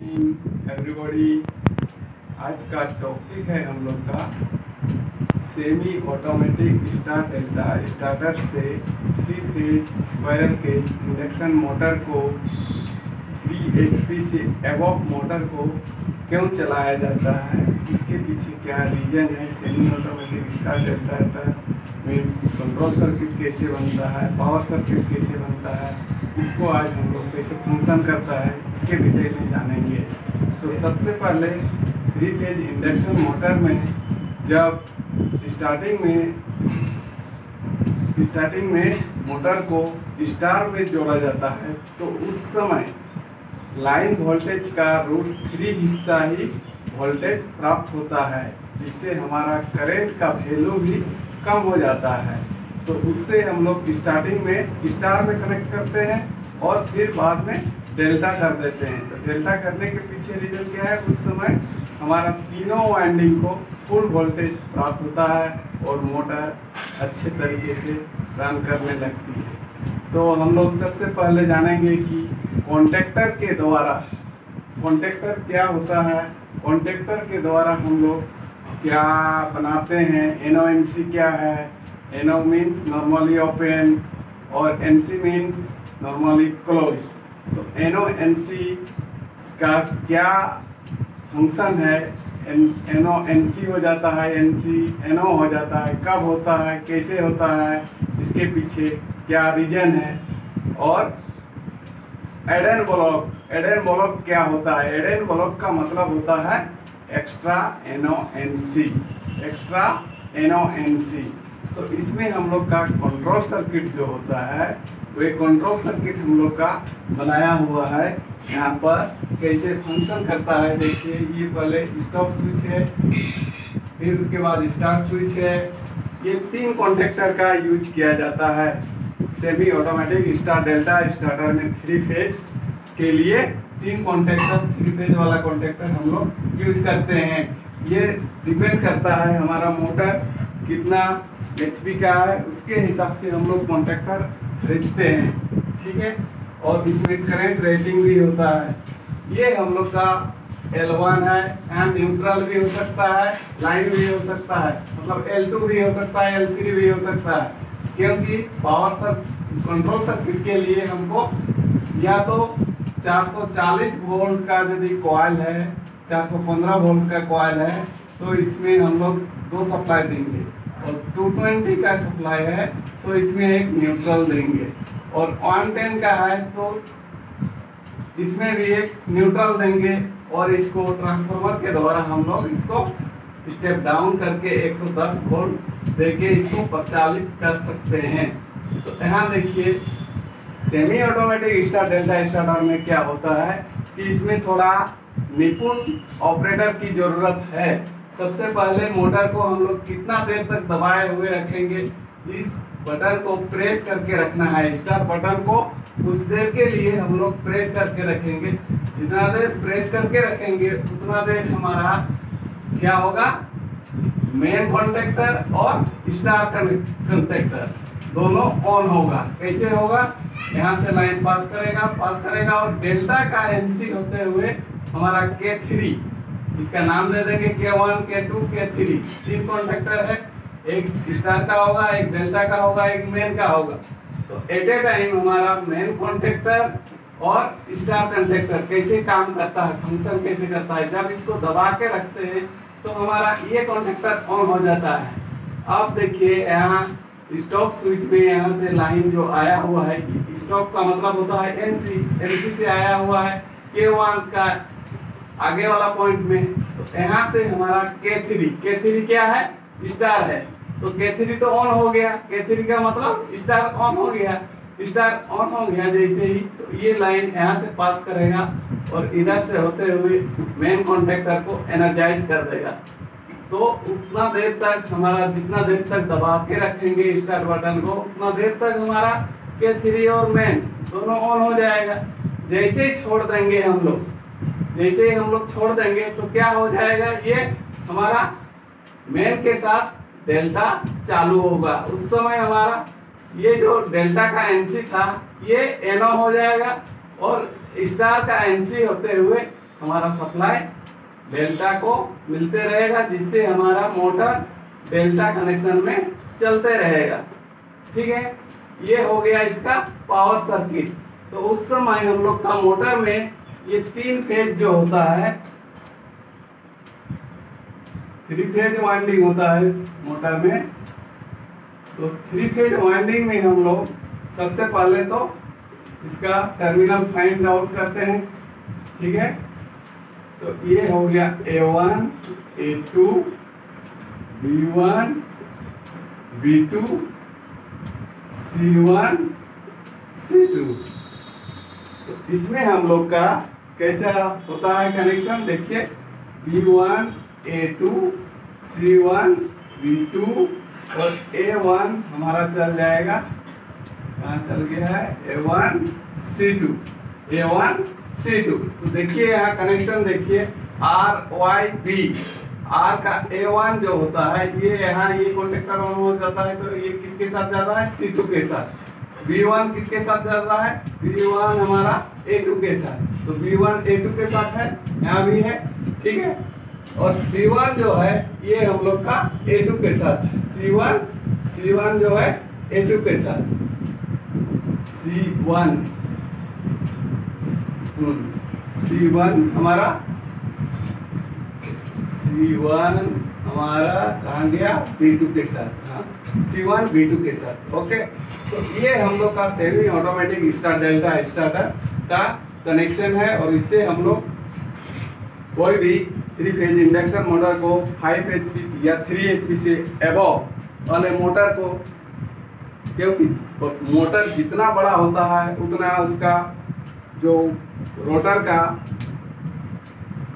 Everybody, आज का topic है हम लोग का सेमी ऑटोमेटिक स्टार्टर से 3 phase squirrel cage induction motor को 3 HP से एबव मोटर को क्यों चलाया जाता है, इसके पीछे क्या रीजन है। सेमी ऑटोमेटिक स्टार्टर में कंट्रोल सर्किट कैसे बनता है, पावर सर्किट कैसे बनता है, इसको आज हम लोग कैसे फंक्शन करता है इसके विषय में जानेंगे। तो सबसे पहले 3 फेज इंडक्शन मोटर में जब स्टार्टिंग में मोटर को स्टार में जोड़ा जाता है तो उस समय लाइन वोल्टेज का √3 हिस्सा ही वोल्टेज प्राप्त होता है, जिससे हमारा करंट का वैल्यू भी कम हो जाता है। तो उससे हम लोग स्टार्टिंग में स्टार में कनेक्ट करते हैं और फिर बाद में डेल्टा कर देते हैं। तो डेल्टा करने के पीछे रीजन क्या है, उस समय हमारा तीनों वाइंडिंग को फुल वोल्टेज प्राप्त होता है और मोटर अच्छे तरीके से रन करने लगती है। तो हम लोग सबसे पहले जानेंगे कि कॉन्टेक्टर क्या होता है। कॉन्टेक्टर के द्वारा हम लोग क्या बनाते हैं। NONC क्या है? NO मीन्स नॉर्मली ओपन और NC मीन्स नॉर्मली क्लोज। तो NONC का क्या फंक्शन है, NONC हो जाता है, NO हो जाता है, कब होता है, कैसे होता है, इसके पीछे क्या रीजन है। और एडन ब्लॉक क्या होता है। एडन ब्लॉक का मतलब होता है एक्स्ट्रा NONC। तो इसमें हम लोग का कंट्रोल सर्किट जो होता है वो एक कंट्रोल सर्किट हम लोग का बनाया हुआ है। यहाँ पर कैसे फंक्शन करता है देखिए। ये पहले स्टॉप स्विच है, फिर उसके बाद स्टार्ट स्विच है। ये 3 कॉन्टेक्टर का यूज किया जाता है सेमी ऑटोमेटिक स्टार्टर में। 3 फेज के लिए 3 कॉन्टेक्टर, 3 फेज वाला कॉन्टेक्टर हम लोग यूज करते हैं। ये डिपेंड करता है हमारा मोटर कितना HP का है, उसके हिसाब से हम लोग कॉन्टेक्टर खरीदते हैं, ठीक है। और इसमें करंट रेटिंग भी होता है। ये हम लोग का L1 है, एंड न्यूट्रल भी हो सकता है, लाइन भी हो सकता है, मतलब L2 भी हो सकता है, L3 भी हो सकता है। क्योंकि कंट्रोल सर्किट के लिए हमको या तो 440 वोल्ट का यदि कॉइल है, 415 वोल्ट का कॉइल है, तो इसमें हम लोग 2 सप्लाई देंगे। और 220 का सप्लाई है तो इसमें एक न्यूट्रल देंगे। और 110 का है तो इसमें भी एक न्यूट्रल देंगे। और इसको ट्रांसफार्मर के द्वारा हम लोग इसको स्टेप डाउन करके 110 वोल्ट देके इसको प्रचालित कर सकते हैं। तो यहाँ देखिए सेमी ऑटोमेटिक स्टार्टर में क्या होता है कि इसमें थोड़ा निपुण ऑपरेटर की जरूरत है। सबसे पहले मोटर को हम लोग कितना देर तक दबाए हुए रखेंगे, इस बटन को प्रेस करके रखना है। स्टार्ट बटन को कुछ देर के लिए हम लोग प्रेस करके रखेंगे। जितना देर प्रेस करके रखेंगे उतना देर हमारा क्या होगा, मेन कॉन्टेक्टर और स्टार कॉन्टेक्टर दोनों ऑन होगा। कैसे होगा, यहाँ से लाइन पास करेगा और डेल्टा का NC होते हुए हमारा K3, इसका नाम दे देंगे K1, K2, K3। 3 कॉन्टेक्टर है, एक स्टार का होगा, एक डेल्टा का होगा, एक मेन का होगा। तो एट ए टाइम हमारा मेन कॉन्टेक्टर और स्टार कॉन्टेक्टर कैसे काम करता है, फंक्शन कैसे करता है। जब इसको दबा के रखते हैं तो हमारा ये कॉन्टेक्टर ऑन हो जाता है। अब देखिए यहाँ स्टॉप स्विच में यहाँ से लाइन जो आया हुआ है, स्टॉप का मतलब होता है NC से आया हुआ है K1 का आगे वाला पॉइंट में। तो यहाँ से हमारा K3 क्या है, स्टार है। तो K3 तो ऑन हो गया, K3 का मतलब स्टार ऑन हो गया। स्टार ऑन हो गया जैसे ही, तो ये लाइन यहाँ से पास करेगा और इधर से होते हुए मेन कॉन्टेक्टर को एनर्जाइज कर देगा। तो उतना देर तक हमारा, जितना देर तक दबा के रखेंगे स्टार्ट बटन को, उतना देर तक हमारा K3 और मेन दोनों ऑन हो जाएगा। जैसे ही हम लोग छोड़ देंगे तो क्या हो जाएगा, ये हमारा मेन के साथ डेल्टा चालू होगा। उस समय हमारा ये जो डेल्टा का NC था ये NO हो जाएगा और स्टार का NC होते हुए हमारा सप्लाई डेल्टा को मिलते रहेगा, जिससे हमारा मोटर डेल्टा कनेक्शन में चलते रहेगा। ठीक है, ये हो गया इसका पावर सर्किट। तो उस समय हम लोग का मोटर में ये 3 फेज जो होता है, 3 फेज वाइंडिंग होता है मोटर में। तो 3 फेज वाइंडिंग में हम लोग सबसे पहले तो इसका टर्मिनल फाइंड आउट करते हैं। ठीक है, तो ये हो गया A1, A2, B1, B2, C1, C2। तो इसमें हम लोग का कैसा होता है कनेक्शन, देखिए B1, A2, C1, B2 और A1 हमारा चल जाएगा, कहाँ चल गया है, A1, C2, A1, C2। तो देखिए यहाँ कनेक्शन देखिए RYB, R का A1 जो होता है ये यहाँ ये कॉन्टेक्टर ऑन हो जाता है, तो ये किसके साथ जाता है, C2 के साथ। B1 किसके साथ जाता है, B1 हमारा A2 के साथ, तो B1 A2 के साथ है, यहाँ भी है। ठीक है, और C1 जो है ये हम लोग का A2 के साथ है, C1 जो है A2 के साथ, C1 हमारा कहाँ गया, B2 के साथ। हाँ, C1 B2 के साथ। ओके, तो ये हम लोग का semi automatic star delta starter का कनेक्शन है, और इससे हम लोग कोई भी 3 फेज इंडक्शन मोटर को 5 HP या 3 HP से एबव वाले मोटर को, क्योंकि मोटर जितना बड़ा होता है उतना उसका जो रोटर का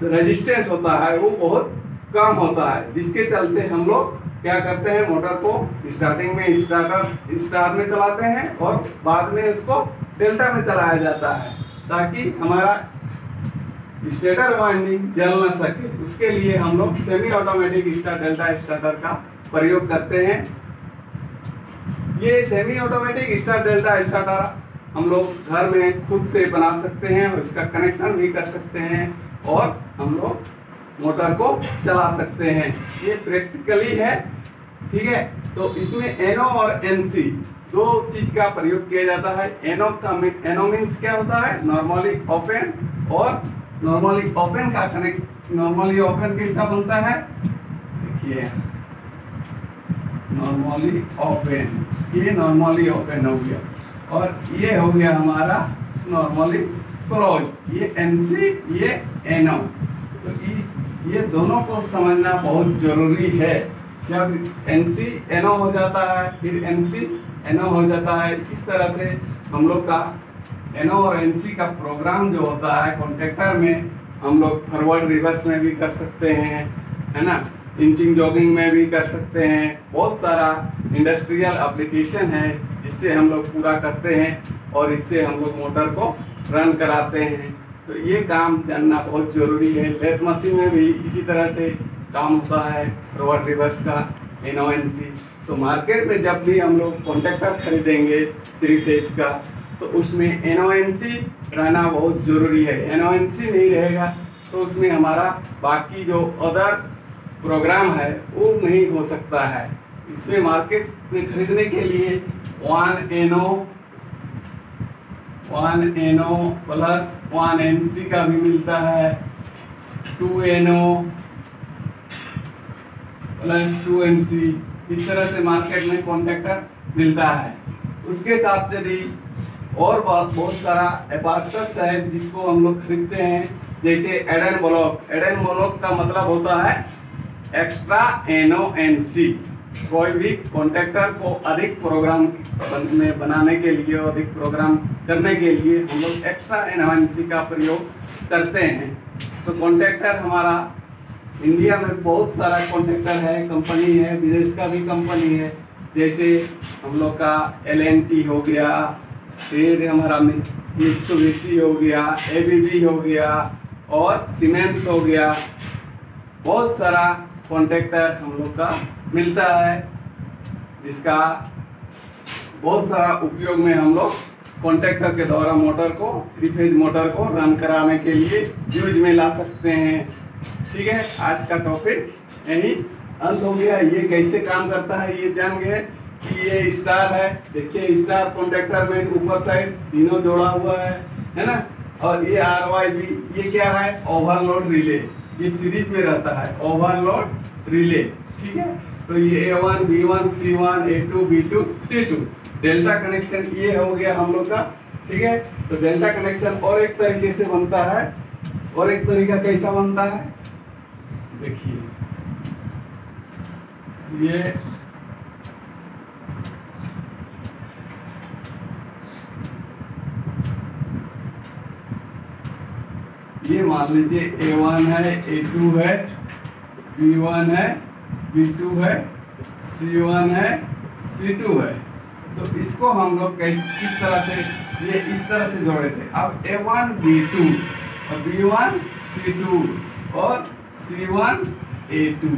रेजिस्टेंस होता है वो बहुत कम होता है, जिसके चलते हम लोग क्या करते हैं, मोटर को स्टार्टिंग में स्टार में चलाते हैं और बाद में उसको डेल्टा में चलाया जाता है, ताकि हमारा स्टेटर वाइंडिंग जल न सके। उसके लिए हम लोग semi automatic star delta starter का प्रयोग करते हैं। ये semi automatic star delta starter हम लोग घर में खुद से बना सकते हैं और इसका कनेक्शन भी कर सकते हैं, और हम लोग मोटर को चला सकते हैं। ये प्रैक्टिकली है। ठीक है, तो इसमें एनो और एनसी दो चीज का प्रयोग किया जाता है। एनो मीन्स क्या होता है, नॉर्मली ओपन, और नॉर्मली ओपन का कनेक्शन, नॉर्मली ओपन कैसा बनता है, देखिए नॉर्मली ओपन, ये नॉर्मली ओपन हो गया, और ये हो गया हमारा नॉर्मली क्लोज, ये एनसी, ये एनो। तो ये दोनों को समझना बहुत जरूरी है। जब एनसी एनो हो जाता है, फिर एनसी एनो हो जाता है, इस तरह से हम लोग का एनो और एनसी का प्रोग्राम जो होता है कॉन्टेक्टर में, हम लोग फॉरवर्ड रिवर्स में भी कर सकते हैं, है ना, इंचिंग जॉगिंग में भी कर सकते हैं। बहुत सारा इंडस्ट्रियल एप्लीकेशन है जिससे हम लोग पूरा करते हैं, और इससे हम लोग मोटर को रन कराते हैं। तो ये काम जानना बहुत ज़रूरी है। लेथ मशीन में भी इसी तरह से काम होता है, फॉरवर्ड रिवर्स का, एनो एनसी। तो मार्केट में जब भी हम लोग कॉन्टेक्टर खरीदेंगे 3 फेज का, तो उसमें एनो एनसी रहना बहुत ज़रूरी है। एनो एनसी नहीं रहेगा तो उसमें हमारा बाकी जो अदर प्रोग्राम है वो नहीं हो सकता है। इसमें मार्केट में खरीदने के लिए 1 एनो प्लस 1 एनसी का भी मिलता है, 2 एनो प्लस 2 एनसी, इस तरह से मार्केट में कॉन्टेक्टर मिलता है। उसके साथ यदि और बहुत सारा अपार्चर्स है जिसको हम लोग खरीदते हैं, जैसे एडन ब्लॉक। एडन ब्लॉक का मतलब होता है एक्स्ट्रा एनो एनसी। कोई भी कॉन्टेक्टर को अधिक प्रोग्राम में बनाने के लिए, अधिक प्रोग्राम करने के लिए हम लोग एक्स्ट्रा एनो एनसी का प्रयोग करते हैं। तो कॉन्टेक्टर हमारा इंडिया में बहुत सारा कॉन्टेक्टर है, कंपनी है, विदेश का भी कंपनी है, जैसे हम लोग का LNT हो गया, फिर हमारा मित्सुबिशी हो गया, ABB हो गया, और सीमेंस हो गया। बहुत सारा कॉन्टेक्टर हम लोग का मिलता है, जिसका बहुत सारा उपयोग में हम लोग कॉन्टैक्टर के द्वारा मोटर को, 3 फेज मोटर को रन कराने के लिए यूज में ला सकते हैं। ठीक है, आज का टॉपिक यही अंत हो गया। ये कैसे काम करता है ये जान गए कि ये स्टार है। देखिए स्टार कॉन्टैक्टर में ऊपर साइड तीनों जोड़ा हुआ है ना। और ये RYB ये क्या है, ओवरलोड रिले। ये सीरीज में रहता है ओवरलोड रिले। ठीक है, तो ये A1 B1 C1 A2 B2 C2 delta connection ये हो गया हम लोग का। ठीक है, तो डेल्टा कनेक्शन और एक तरीके से बनता है। और एक तरीका कैसा बनता है देखिए, ये मान लीजिए A1 है, A2 है, B1 है, B2 है, C1 है, C2 है। तो इसको हम लोग किस तरह से, ये इस तरह से जोड़े थे। अब A1 B2 और B1 C2 और C1 A2,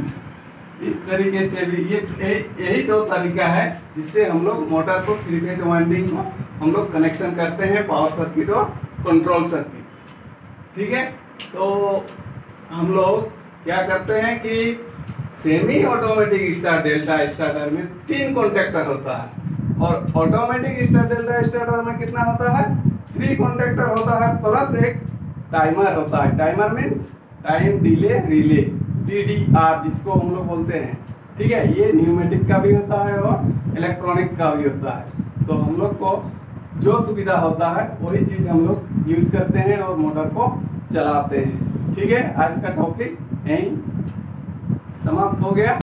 इस तरीके से भी यही 2 तरीका है जिससे हम लोग मोटर को 3 फेज वाइंडिंग को हम लोग कनेक्शन करते हैं, पावर सर्किट और कंट्रोल सर्किट। ठीक है, तो हम लोग क्या करते हैं कि semi automatic star delta starter में 3 कॉन्टैक्टर होता है और ऑटोमेटिक स्टार डेल्टा स्टार्टर में कितना होता है, 3 कॉन्टैक्टर होता है प्लस एक टाइमर होता है। Timer means time delay relay, TDR जिसको हम लोग बोलते हैं। ठीक है, ये न्यूमेटिक का भी होता है और इलेक्ट्रॉनिक का भी होता है। तो हम लोग को जो सुविधा होता है वही चीज हम लोग यूज करते हैं और मोटर को चलाते हैं। ठीक है, आज का टॉपिक यहीं समाप्त हो गया।